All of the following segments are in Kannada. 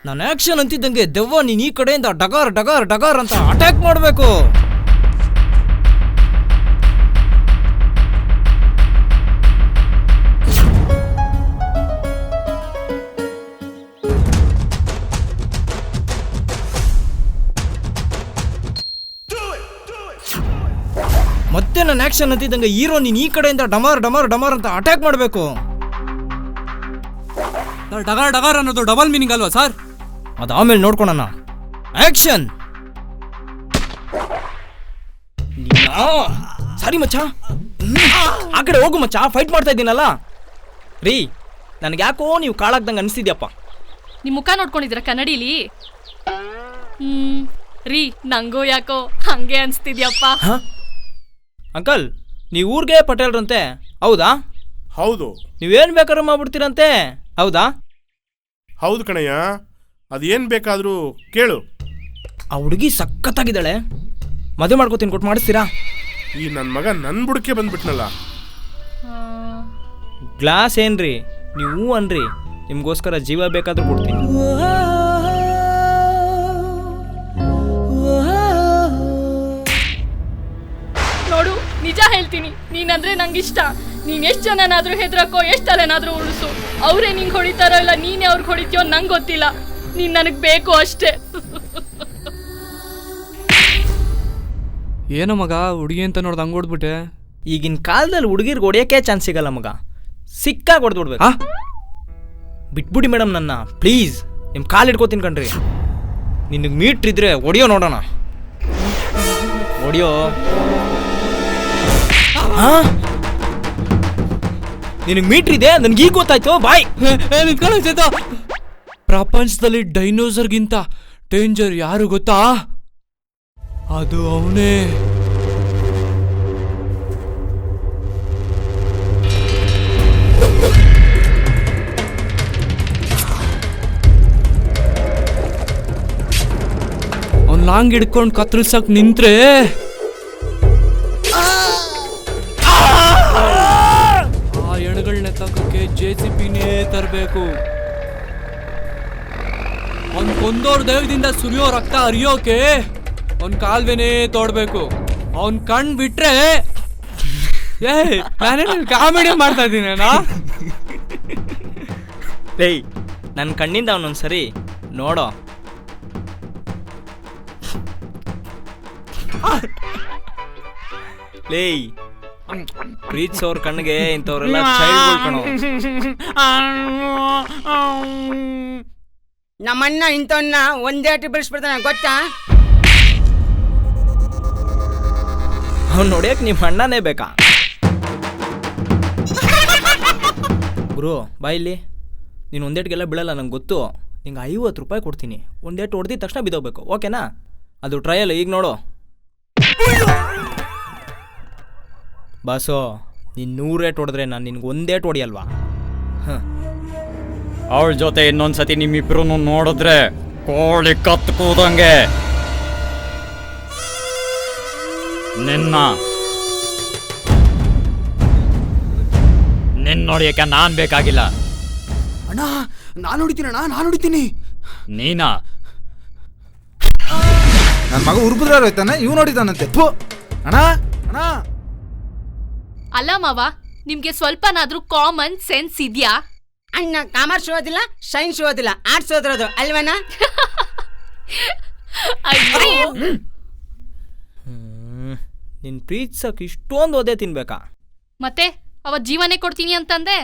ನಾನು ಆಕ್ಷನ್ ಅಂತಿದ್ದಂಗೆ ದೆವ್ವ ನೀನ್ ಈ ಕಡೆಯಿಂದ ಡಗಾರ್ ಡಗಾರ್ ಡಗಾರ್ ಅಂತ ಅಟ್ಯಾಕ್ ಮಾಡಬೇಕು. ಮತ್ತೆ ನನ್ನ ಆಕ್ಷನ್ ಅಂತಿದ್ದಂಗೆ ಹೀರೋ ನೀನ್ ಈ ಕಡೆಯಿಂದ ಡಮಾರ್ ಡಮಾರ್ ಡಮಾರ್ ಅಂತ ಅಟ್ಯಾಕ್ ಮಾಡಬೇಕು. ಡಗಾರ್ ಡಗಾರ್ ಅನ್ನೋದು ಡಬಲ್ ಮೀನಿಂಗ್ ಅಲ್ವಾ ಸರ್? ಅದು ಆಮೇಲೆ ನೋಡ್ಕೊಳೋಣ. ಆಕ್ಷನ್. ಸಾರಿ ಮಚ್ಚ, ಆ ಕಡೆ ಹೋಗು ಮಚ್ಚ, ಫೈಟ್ ಮಾಡ್ತಾ ಇದ್ದೀನಲ್ಲ. ರೀ ನನಗೆ ಯಾಕೋ ನೀವು ಕಾಳಾಗ್ದಂಗೆ ಅನಿಸ್ತಿದ್ಯಪ್ಪ. ನಿಮ್ಮ ಮುಖ ನೋಡ್ಕೊಂಡಿದ್ದೀರಾ ಕನ್ನಡಿಲಿ? ರೀ ನಂಗೂ ಯಾಕೋ ಹಂಗೆ ಅನಿಸ್ತಿದ್ಯಪ್ಪ. ಅಂಕಲ್ ನೀವು ಊರಿಗೆ ಪಟೇಲ್ರಂತೆ ಹೌದಾ? ಹೌದು. ನೀವೇನು ಬೇಕಾದ್ರೂ ಮಾಡ್ಬಿಡ್ತೀರಂತೆ ಹೌದಾ? ಹೌದು ಕಣಯ್ಯ, ಅದೇನು ಬೇಕಾದರೂ ಕೇಳು. ಆ ಹುಡುಗಿ ಸಖತ್ತಾಗಿದ್ದಾಳೆ, ಮದುವೆ ಮಾಡ್ಕೋತೀನಿ, ಕೊಟ್ಟು ಮಾಡಿಸ್ತೀರಾ? ಈ ನನ್ನ ಮಗ ನನ್ನ ಬುಡಕ್ಕೆ ಬಂದ್ಬಿಟ್ನಲ್ಲ. ಗ್ಲಾಸ್ ಏನ್ರಿ ನೀವು ಅನ್ರಿ, ನಿಮಗೋಸ್ಕರ ಜೀವ ಬೇಕಾದ್ರೂ ಕೊಡ್ತೀನಿ. ನೋಡು ನಿಜ ಹೇಳ್ತೀನಿ, ನೀನಂದ್ರೆ ನಂಗಿಷ್ಟ. ನೀನ್ ಎಷ್ಟು ಜನನಾದ್ರೂ ಹೆದ್ರಕೋ, ಎಷ್ಟು ತಲೆನಾದ್ರೂ ಉಳಿಸು. ಅವರೇ ನಿಂಗೆ ಹೊಡಿತಾರೋ ಇಲ್ಲ ನೀನೇ ಅವ್ರಿಗೆ ಹೊಡಿತೀಯೋ ನಂಗೆ ಗೊತ್ತಿಲ್ಲ. ನೀನ್ ನನಗ್ ಬೇಕು ಅಷ್ಟೇ. ಏನೋ ಮಗ ಹುಡುಗಿ ಅಂತ ನೋಡ್ದು ಹಂಗೆ ಹೊಡ್ಬಿಟ್ಟೆ. ಈಗಿನ ಕಾಲದಲ್ಲಿ ಹುಡುಗಿರ್ಗೆ ಹೊಡಿಯೋಕೆ ಚಾನ್ಸ್ ಸಿಗಲ್ಲ ಮಗ, ಸಿಕ್ಕಾಗಿ ಹೊಡೆದ್ಬಿಡ್ಬೇಕು. ಬಿಟ್ಬಿಡಿ ಮೇಡಮ್ ನನ್ನ ಪ್ಲೀಸ್, ನಿಮ್ಮ ಕಾಲು ಹಿಡ್ಕೋತೀನಿ ಕಣ್ರಿ. ನಿನಗೆ ಮೀಟ್ರ್ ಇದ್ರೆ ಹೊಡಿಯೋ ನೋಡೋಣ. ಹೊಡಿಯೋ. ನಿನಗೆ ಮೀಟ್ರ್ ಇದೆ, ನನ್ಗೆ ಈಗ ಗೊತ್ತಾಯ್ತು. ಬಾಯ್. ಪ್ರಪಂಚದಲ್ಲಿ ಡೈನೋಸರ್ಗಿಂತ ಡೇಂಜರ್ ಯಾರು ಗೊತ್ತಾ? ಅದು ಅವನೇ. ಅವ್ನ್ ಲಾಂಗ್ ಹಿಡ್ಕೊಂಡು ಕತ್ತರಿಸಕ್ ನಿಂತ್ರೆ ಆ ಎಣಗಳನ್ನ ತಕ್ಕಕ್ಕೆ JCBನೇ ತರಬೇಕು. ಅವ್ನ್ ಕೊಂದೋರ್ ದೇಹದಿಂದ ಸುರಿಯೋ ರಕ್ತ ಹರಿಯೋಕೆ ಅವ್ನ್ ಕಾಲ್ವೇನೇ ತೋಡ್ಬೇಕು. ಅವ್ನ್ ಕಣ್ ಬಿಟ್ರೆ ನಾನೇನು ಕಾಮಿಡಿ ಮಾಡ್ತಾ ಇದ್ದೀನಿ. ಏಯ್ ನನ್ನ ಕಣ್ಣಿಂದ ಅವನೊಂದ್ಸರಿ ನೋಡೋ. ಲೇಯ್ ಪ್ರೀತ್ಸೋರ್ ಕಣ್ಣಿಗೆ ಇಂಥವ್ರೆಲ್ಲ ಚೈಲ್ಡ್ಗಳು ಕಣೋ. ನಮ್ಮಣ್ಣ ಇಂಥವನ್ನ ಒಂದೇಟು ಬಿಡಿಸ್ಬಿಡ್ತಾನೆ ಗೊತ್ತಾ? ಅವ್ನು ನೋಡ್ಯಕ್ಕೆ ನಿಮ್ಮ ಅಣ್ಣನೇ ಬೇಕಾ? ಗುರು ಬಾಯಿಲಿ, ನೀನು ಒಂದೇಟಿಗೆಲ್ಲ ಬೀಳಲ್ಲ ನಂಗೆ ಗೊತ್ತು. ನಿಂಗೆ 50 ರೂಪಾಯಿ ಕೊಡ್ತೀನಿ, ಒಂದೇಟು ಹೊಡೆದಿದ ತಕ್ಷಣ ಬಿದ್ದೋಗ್ಬೇಕು, ಓಕೆನಾ? ಅದು ಟ್ರಯಲ್, ಈಗ ನೋಡು. ಬಾಸೋ ನೀನು 100 ರೇಟ್ ಹೊಡೆದ್ರೆ ನಾನು ನಿನ್ಗೆ ಒಂದೇಟು ಹೊಡಿಯಲ್ವಾ? ಅವಳ ಜೊತೆ ಇನ್ನೊಂದ್ಸತಿ ನಿಮ್ಮಿಬ್ರು ನೋಡಿದ್ರೆ ಕೋಳಿ ಕತ್ತು ಕೂದಂಗೆ. ನಿನ್ನ ನೋಡಿಯಕ್ಕೆ ನಾನ್ ಬೇಕಾಗಿಲ್ಲ. ಅಣ್ಣ ನಾನು ಹೊಡಿತೀನಿ ಅಣ್ಣ, ನಾನು ಹೊಡಿತೀನಿ. ನೀನಾ? ನನ್ನ ಮಗ ಉರ್ಬುದ್ರ ಹೋಯ್ತಾನೆ, ಇವ್ ನೋಡಿದಾನಂತೆ. ಅಣ್ಣ ಅಣ್ಣ. ಅಲ್ಲ ಮಾವ, ನಿಮ್ಗೆ ಸ್ವಲ್ಪನಾದ್ರೂ ಕಾಮನ್ ಸೆನ್ಸ್ ಇದೆಯಾ? ಅಣ್ಣ ಕಾಮರ್ಸ್ ಓದಿಲ್ಲ, ಸೈನ್ಸ್ ಓದಿಲ್ಲ, ಆರ್ಟ್ಸ್ ಓದಿರೋದು ಅಲ್ವನ? ನಿನ್ನ ಪ್ರೀತಿಸಕ್ಕೆ ಇಷ್ಟೊಂದು ಓದೇ ತಿನ್ಬೇಕಾ? ಮತ್ತೆ ಅವತ್ತು ಜೀವನೇ ಕೊಡ್ತೀನಿ ಅಂತಂದೆ.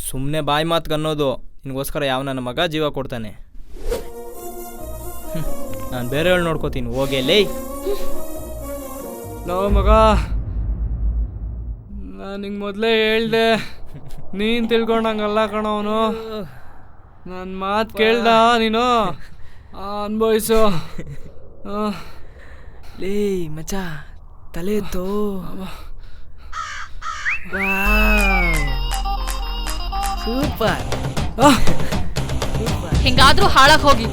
ಸುಮ್ಮನೆ ಬಾಯಿ ಮಾತು ಅನ್ನೋದು. ನಿನಗೋಸ್ಕರ ಯಾವ ನನ್ನ ಮಗ ಜೀವ ಕೊಡ್ತಾನೆ? ನಾನು ಬೇರೆಯವ್ಳು ನೋಡ್ಕೋತೀನಿ, ಹೋಗೇ ಲೇ. ಲವ್ ಮಗ, ನಾನು ನಿಂಗೆ ಮೊದಲೇ ಹೇಳ್ದೆ, ನೀನು ತಿಳ್ಕೊಂಡಂಗಲ್ಲ ಕಣವನು. ನನ್ನ ಮಾತು ಕೇಳ್ದ ನೀನು, ಅನ್ಭವಿಸು. ಲೇ ಮಚ್ಚ, ತಲೆ ಎತ್ತೋ. ಸೂಪರ್. ಹೆಂಗಾದ್ರೂ ಹಾಳಾಗಿ ಹೋಗಿ.